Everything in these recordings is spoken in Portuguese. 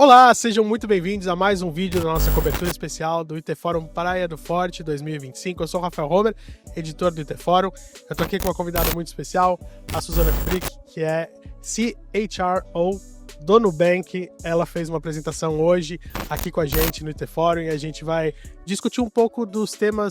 Olá, sejam muito bem-vindos a mais um vídeo da nossa cobertura especial do IT Forum Praia do Forte 2025. Eu sou o Rafael Homer, editor do IT Forum. Eu tô aqui com uma convidada muito especial, a Suzana Frick, que é CHRO do Nubank. Ela fez uma apresentação hoje aqui com a gente no IT Forum e a gente vai discutir um pouco do tema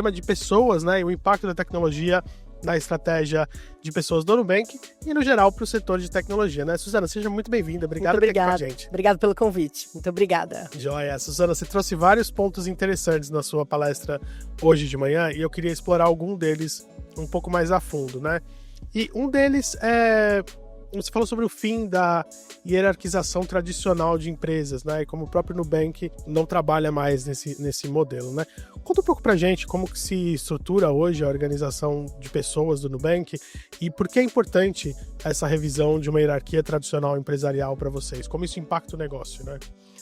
de pessoas, né, e o impacto da tecnologia na estratégia de pessoas do Nubank e, no geral, para o setor de tecnologia, né? Suzana, seja muito bem-vinda. Obrigado por estar aqui com a gente. Obrigada pelo convite. Muito obrigada. Joia. Suzana, você trouxe vários pontos interessantes na sua palestra hoje de manhã e eu queria explorar algum deles um pouco mais a fundo, né? E um deles é... Você falou sobre o fim da hierarquização tradicional de empresas, né? E como o próprio Nubank não trabalha mais nesse modelo, né? Conta um pouco pra gente como que se estrutura hoje a organização de pessoas do Nubank e por que é importante essa revisão de uma hierarquia tradicional empresarial para vocês? Como isso impacta o negócio, né?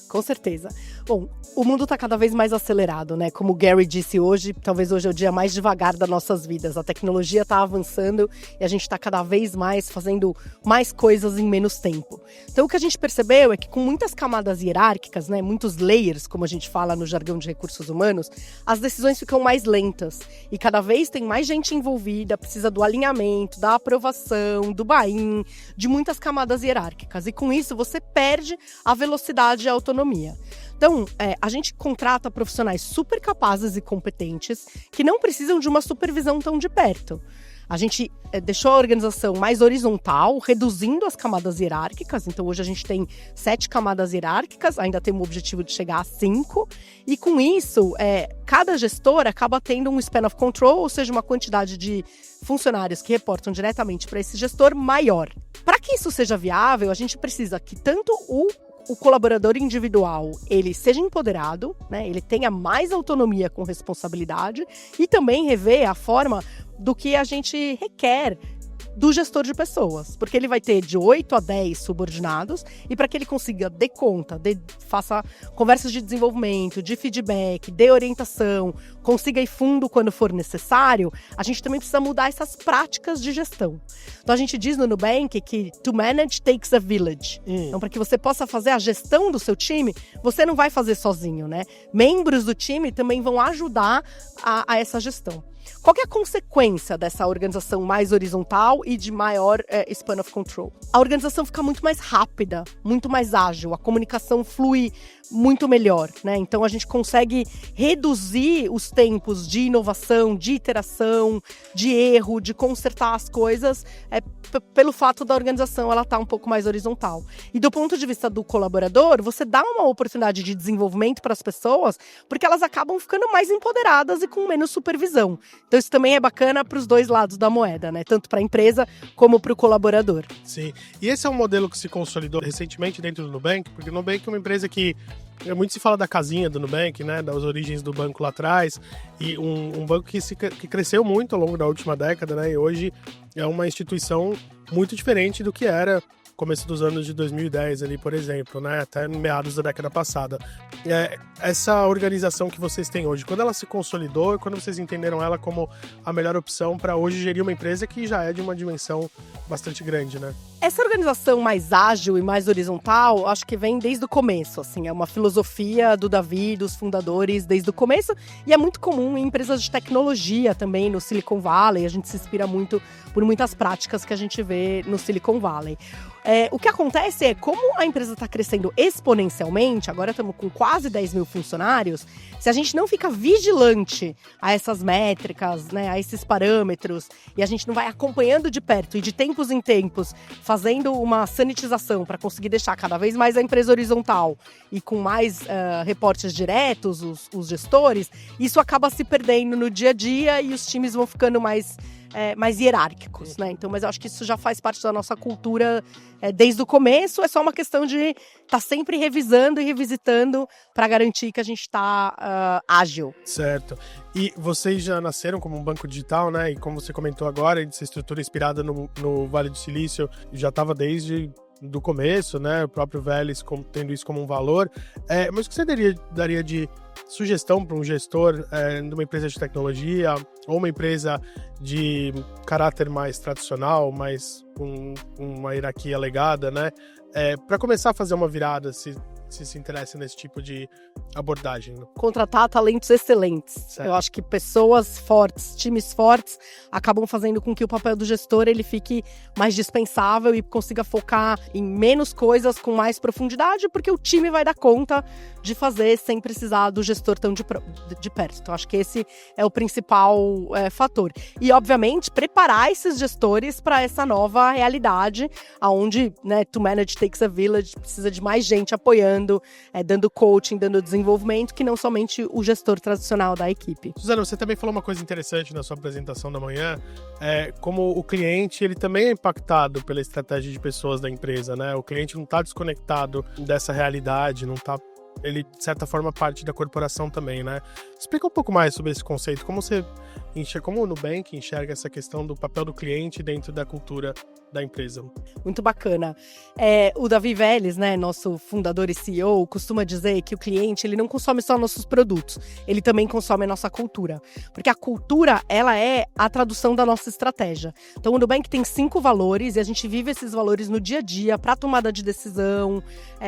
Com certeza. Bom, o mundo está cada vez mais acelerado, né? Como o Gary disse hoje, talvez hoje é o dia mais devagar das nossas vidas. A tecnologia está avançando e a gente está cada vez mais fazendo mais coisas em menos tempo. Então, o que a gente percebeu é que com muitas camadas hierárquicas, né, muitos layers, como a gente fala no jargão de recursos humanos, as decisões ficam mais lentas. E cada vez tem mais gente envolvida, precisa do alinhamento, da aprovação, do buy-in, de muitas camadas hierárquicas. E com isso, você perde a velocidade e a autonomia. Então, a gente contrata profissionais super capazes e competentes que não precisam de uma supervisão tão de perto. A gente deixou a organização mais horizontal, reduzindo as camadas hierárquicas. Então, hoje a gente tem 7 camadas hierárquicas, ainda temos o objetivo de chegar a 5. E com isso, cada gestor acaba tendo um span of control, ou seja, uma quantidade de funcionários que reportam diretamente para esse gestor maior. Para que isso seja viável, a gente precisa que tanto o colaborador individual, ele seja empoderado, né? Ele tenha mais autonomia com responsabilidade e também rever a forma do que a gente requer do gestor de pessoas, porque ele vai ter de 8 a 10 subordinados e para que ele consiga dar conta, faça conversas de desenvolvimento, de feedback, de orientação, consiga ir fundo quando for necessário, a gente também precisa mudar essas práticas de gestão. Então a gente diz no Nubank que to manage takes a village. Então para que você possa fazer a gestão do seu time, você não vai fazer sozinho, né? Membros do time também vão ajudar a essa gestão. Qual que é a consequência dessa organização mais horizontal e de maior span of control? A organização fica muito mais rápida, muito mais ágil, a comunicação flui muito melhor, né? Então a gente consegue reduzir os tempos de inovação, de iteração, de erro, de consertar as coisas, pelo fato da organização ela estar um pouco mais horizontal. E do ponto de vista do colaborador, você dá uma oportunidade de desenvolvimento para as pessoas, porque elas acabam ficando mais empoderadas e com menos supervisão. Então isso também é bacana para os dois lados da moeda, né? Tanto para a empresa como para o colaborador. Sim. E esse é um modelo que se consolidou recentemente dentro do Nubank, porque o Nubank é uma empresa que muito se fala da casinha do Nubank, né, das origens do banco lá atrás, e um banco que cresceu muito ao longo da última década, né, e hoje é uma instituição muito diferente do que era começo dos anos de 2010 ali, por exemplo, né, até meados da década passada. Essa organização que vocês têm hoje, quando ela se consolidou e quando vocês entenderam ela como a melhor opção para hoje gerir uma empresa que já é de uma dimensão bastante grande, né? Essa organização mais ágil e mais horizontal, acho que vem desde o começo, assim, é uma filosofia do Davi, dos fundadores, desde o começo, e é muito comum em empresas de tecnologia também, no Silicon Valley, a gente se inspira muito por muitas práticas que a gente vê no Silicon Valley. O que acontece é, como a empresa está crescendo exponencialmente, agora estamos com quase 10 mil funcionários, se a gente não fica vigilante a essas métricas, né, a esses parâmetros, e a gente não vai acompanhando de perto e de tempos em tempos, fazendo uma sanitização para conseguir deixar cada vez mais a empresa horizontal e com mais reportes diretos, os gestores, isso acaba se perdendo no dia a dia e os times vão ficando mais hierárquicos, né? Então, mas eu acho que isso já faz parte da nossa cultura desde o começo, é só uma questão de estar sempre revisando e revisitando para garantir que a gente está ágil. Certo. E vocês já nasceram como um banco digital, né? E como você comentou agora, essa estrutura inspirada no Vale do Silício já estava desde do começo, né? O próprio Vélez tendo isso como um valor. Mas o que você daria de sugestão para um gestor de uma empresa de tecnologia ou uma empresa de caráter mais tradicional, mais com uma hierarquia legada, né? Para começar a fazer uma virada, se que se interessem nesse tipo de abordagem? Contratar talentos excelentes. Certo. Eu acho que pessoas fortes, times fortes, acabam fazendo com que o papel do gestor ele fique mais dispensável e consiga focar em menos coisas com mais profundidade, porque o time vai dar conta de fazer sem precisar do gestor tão de perto. Então, acho que esse é o principal fator. E, obviamente, preparar esses gestores para essa nova realidade, onde, né, to manage takes a village, precisa de mais gente apoiando, dando coaching, dando desenvolvimento, que não somente o gestor tradicional da equipe. Suzana, você também falou uma coisa interessante na sua apresentação da manhã, como o cliente ele também é impactado pela estratégia de pessoas da empresa, né? O cliente não está desconectado dessa realidade, não está... Ele, de certa forma, parte da corporação também, né? Explica um pouco mais sobre esse conceito, como o Nubank enxerga essa questão do papel do cliente dentro da cultura da empresa. Muito bacana. O Davi Vélez, né, nosso fundador e CEO, costuma dizer que o cliente ele não consome só nossos produtos, ele também consome a nossa cultura. Porque a cultura, ela é a tradução da nossa estratégia. Então, o Nubank tem 5 valores e a gente vive esses valores no dia a dia, para tomada de decisão.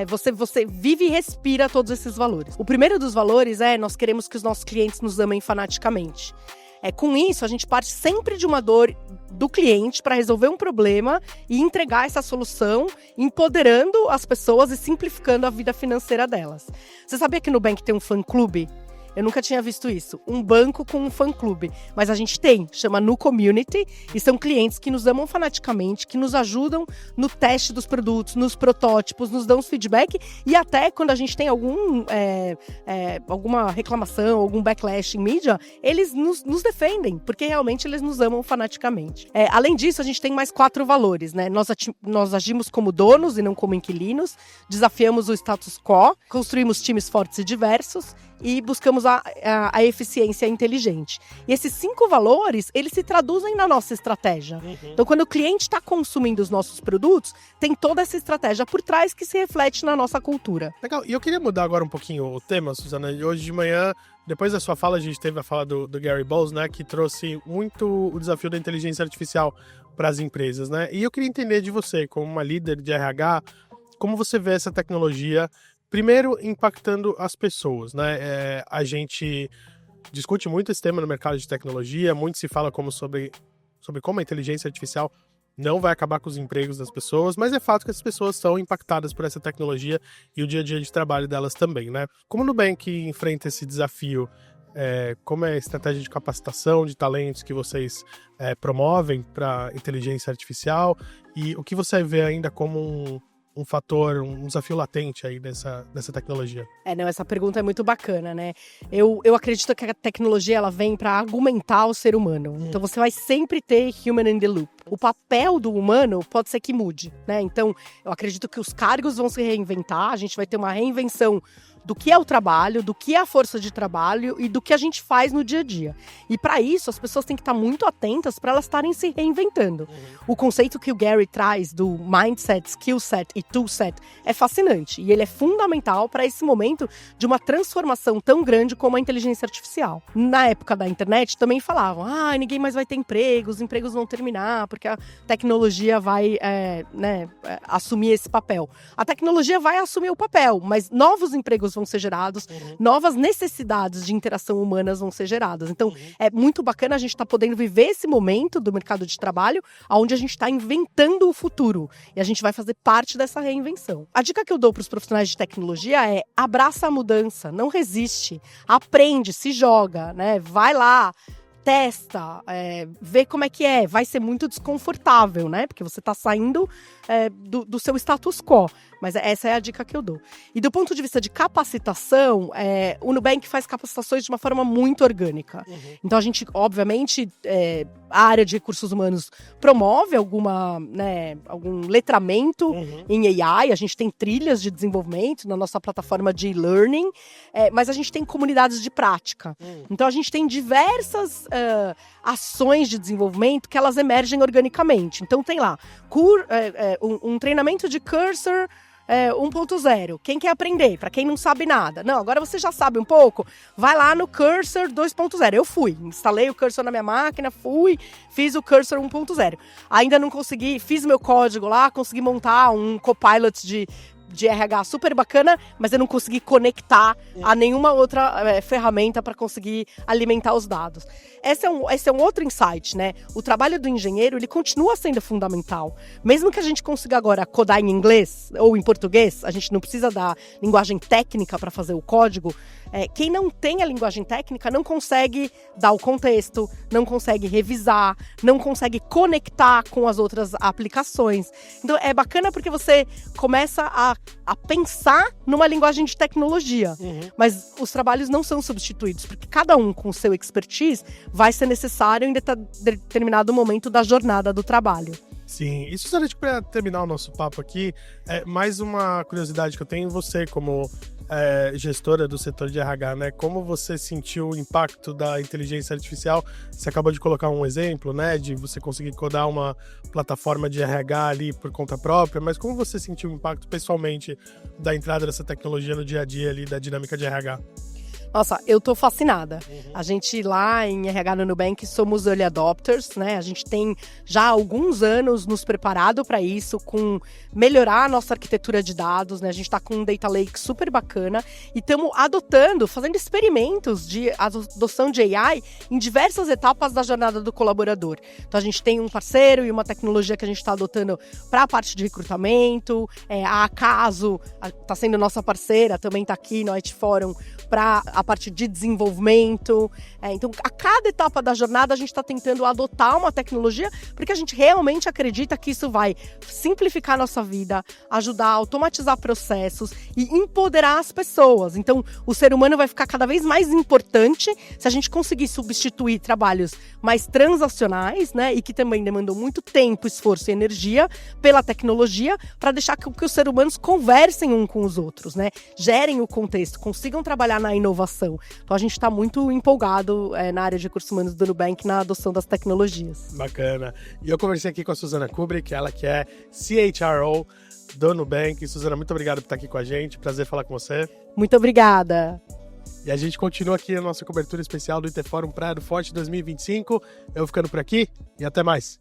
Você vive e respira todos esses valores. O primeiro dos valores nós queremos que os nossos clientes nos amem fanaticamente. Com isso, a gente parte sempre de uma dor do cliente para resolver um problema e entregar essa solução, empoderando as pessoas e simplificando a vida financeira delas. Você sabia que no Nubank tem um fã-clube? Eu nunca tinha visto isso. Um banco com um fã-clube. Mas a gente tem, chama Nu Community, e são clientes que nos amam fanaticamente, que nos ajudam no teste dos produtos, nos protótipos, nos dão os feedback, e até quando a gente tem alguma reclamação, algum backlash em mídia, eles nos defendem, porque realmente eles nos amam fanaticamente. Além disso, a gente tem mais 4 valores, né? Nós agimos como donos e não como inquilinos, desafiamos o status quo, construímos times fortes e diversos, e buscamos a eficiência inteligente. E esses 5 valores, eles se traduzem na nossa estratégia. Uhum. Então, quando o cliente está consumindo os nossos produtos, tem toda essa estratégia por trás que se reflete na nossa cultura. Legal. E eu queria mudar agora um pouquinho o tema, Suzana. Hoje de manhã, depois da sua fala, a gente teve a fala do Gary Bowles, né, que trouxe muito o desafio da inteligência artificial para as empresas, né? E eu queria entender de você, como uma líder de RH, como você vê essa tecnologia primeiro impactando as pessoas, né? A gente discute muito esse tema no mercado de tecnologia, muito se fala sobre como a inteligência artificial não vai acabar com os empregos das pessoas, mas é fato que as pessoas são impactadas por essa tecnologia e o dia a dia de trabalho delas também, né? Como o Nubank enfrenta esse desafio? Como é a estratégia de capacitação de talentos que vocês promovem para inteligência artificial e o que você vê ainda como um fator, um desafio latente aí dessa tecnologia? Essa pergunta é muito bacana, né? Eu acredito que a tecnologia ela vem para argumentar o ser humano. Então você vai sempre ter human in the loop. O papel do humano pode ser que mude, né? Então eu acredito que os cargos vão se reinventar, a gente vai ter uma reinvenção do que é o trabalho, do que é a força de trabalho e do que a gente faz no dia a dia. E para isso, as pessoas têm que estar muito atentas para elas estarem se reinventando. Uhum. O conceito que o Gary traz do mindset, skillset e toolset é fascinante. E ele é fundamental para esse momento de uma transformação tão grande como a inteligência artificial. Na época da internet, também falavam, ninguém mais vai ter emprego, os empregos vão terminar, porque a tecnologia vai assumir esse papel. A tecnologia vai assumir o papel, mas novos empregos vão ser gerados, novas necessidades de interação humanas vão ser geradas. Então, é muito bacana a gente estar podendo viver esse momento do mercado de trabalho, onde a gente está inventando o futuro. E a gente vai fazer parte dessa reinvenção. A dica que eu dou para os profissionais de tecnologia é abraça a mudança, não resiste, aprende, se joga, né? Vai lá, testa, vê como é que é. Vai ser muito desconfortável, né? Porque você está saindo do seu status quo. Mas essa é a dica que eu dou. E do ponto de vista de capacitação, o Nubank faz capacitações de uma forma muito orgânica. Uhum. Então a gente, obviamente, a área de recursos humanos promove algum letramento em AI. A gente tem trilhas de desenvolvimento na nossa plataforma de e-learning, mas a gente tem comunidades de prática. Então a gente tem diversas ações de desenvolvimento que elas emergem organicamente. Então tem lá um treinamento de Cursor 1.0. Quem quer aprender? Para quem não sabe nada. Não, agora você já sabe um pouco. Vai lá no Cursor 2.0. Eu instalei o Cursor na minha máquina, fiz o Cursor 1.0. Ainda não consegui, fiz meu código lá, consegui montar um Copilot de RH super bacana, mas eu não consegui conectar a nenhuma outra ferramenta para conseguir alimentar os dados. Esse é um outro insight, né? O trabalho do engenheiro, ele continua sendo fundamental. Mesmo que a gente consiga agora codar em inglês ou em português, a gente não precisa da linguagem técnica para fazer o código. Quem não tem a linguagem técnica não consegue dar o contexto, não consegue revisar, não consegue conectar com as outras aplicações. Então é bacana porque você começa a pensar numa linguagem de tecnologia, mas os trabalhos não são substituídos, porque cada um com o seu expertise vai ser necessário em determinado momento da jornada do trabalho. Sim, e Suzana, para terminar o nosso papo aqui, mais uma curiosidade que eu tenho em você como gestora do setor de RH, né? Como você sentiu o impacto da inteligência artificial? Você acabou de colocar um exemplo, né? De você conseguir codar uma plataforma de RH ali por conta própria, mas como você sentiu o impacto pessoalmente da entrada dessa tecnologia no dia a dia ali, da dinâmica de RH? Nossa, eu tô fascinada. A gente lá em RH no Nubank somos early adopters, né? A gente tem já há alguns anos nos preparado para isso, com melhorar a nossa arquitetura de dados, né? A gente tá com um data lake super bacana e estamos fazendo experimentos de adoção de AI em diversas etapas da jornada do colaborador. Então a gente tem um parceiro e uma tecnologia que a gente está adotando para a parte de recrutamento, a Acaso tá sendo nossa parceira, também tá aqui no IT Forum para a parte de desenvolvimento. Então, a cada etapa da jornada, a gente está tentando adotar uma tecnologia, porque a gente realmente acredita que isso vai simplificar a nossa vida, ajudar a automatizar processos e empoderar as pessoas. Então, o ser humano vai ficar cada vez mais importante se a gente conseguir substituir trabalhos mais transacionais, né, e que também demandam muito tempo, esforço e energia pela tecnologia, para deixar que os seres humanos conversem um com os outros, né, gerem o contexto, consigam trabalhar na inovação. Então a gente está muito empolgado na área de recursos humanos do Nubank na adoção das tecnologias. Bacana. E eu conversei aqui com a Suzana Kubrick, ela que é CHRO do Nubank. Suzana, muito obrigado por estar aqui com a gente. Prazer falar com você. Muito obrigada. E a gente continua aqui a nossa cobertura especial do IT Forum Praia do Forte 2025. Eu vou ficando por aqui e até mais.